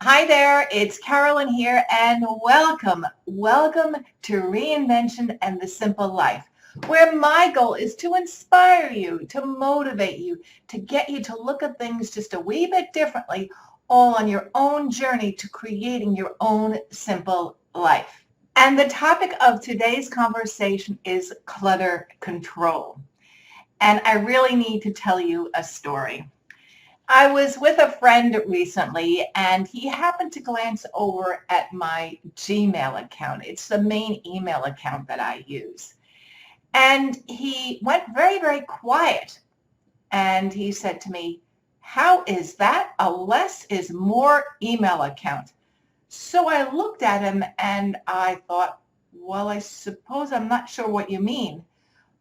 Hi there, it's Carolyn here, and welcome to Reinvention and the Simple Life, where my goal is to inspire you, to motivate you, to get you to look at things just a wee bit differently, all on your own journey to creating your own simple life. And the topic of today's conversation is clutter control. And I really need to tell you a story. I was with a friend recently, and he happened to glance over at my Gmail account. It's the main email account that I use. And he went very, very quiet. And he said to me, "How is that a less is more email account?" So I looked at him and I thought, well, I suppose I'm not sure what you mean.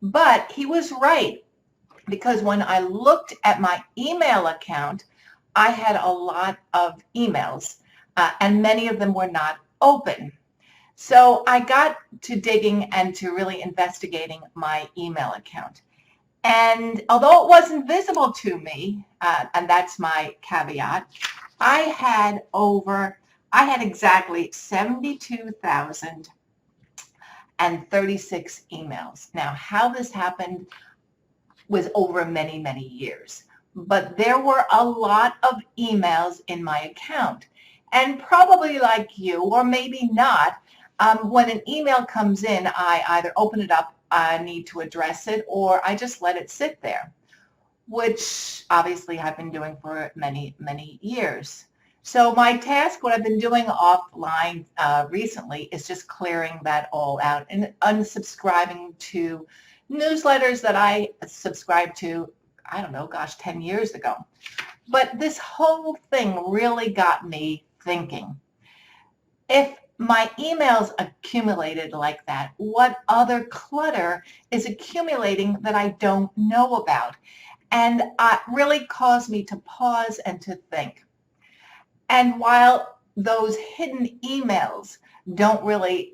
But he was right, because when I looked at my email account, I had a lot of emails, and many of them were not open. So I got to digging and to really investigating my email account. And although it wasn't visible to me, and that's my caveat, I had exactly 72,036 emails. Now, how this happened was over many, many years. But there were a lot of emails in my account. And probably like you, or maybe not, when an email comes in, I either open it up, I need to address it, or I just let it sit there, which obviously I've been doing for many, many years. So my task, what I've been doing offline recently, is just clearing that all out and unsubscribing to newsletters that I subscribed to, I don't know, gosh, 10 years ago. But this whole thing really got me thinking. If my emails accumulated like that, what other clutter is accumulating that I don't know about? And really caused me to pause and to think. And while those hidden emails don't really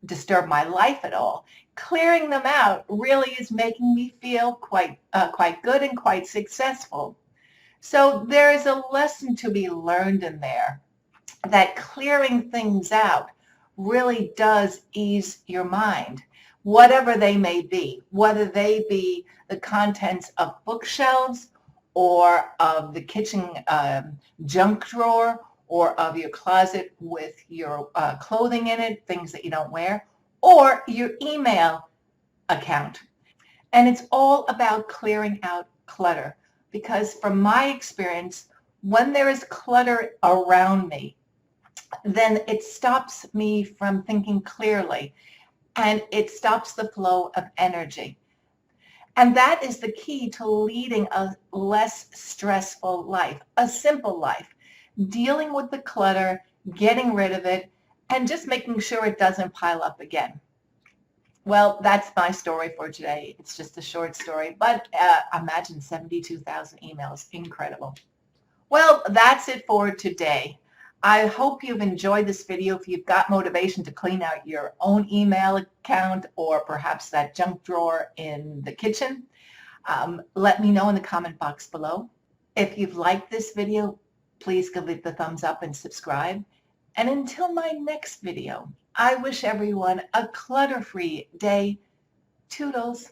disturb my life at all, clearing them out really is making me feel quite good and quite successful. So there is a lesson to be learned in there, that clearing things out really does ease your mind, whatever they may be, whether they be the contents of bookshelves or of the kitchen junk drawer or of your closet with your clothing in it, things that you don't wear, or your email account. And it's all about clearing out clutter, because from my experience, when there is clutter around me, then it stops me from thinking clearly, and it stops the flow of energy. And that is the key to leading a less stressful life, a simple life, dealing with the clutter, getting rid of it, and just making sure it doesn't pile up again. Well, that's my story for today. It's just a short story, but imagine 72,000 emails. Incredible. Well, that's it for today. I hope you've enjoyed this video. If you've got motivation to clean out your own email account or perhaps that junk drawer in the kitchen, let me know in the comment box below. If you've liked this video, please give it the thumbs up and subscribe. And until my next video, I wish everyone a clutter-free day. Toodles.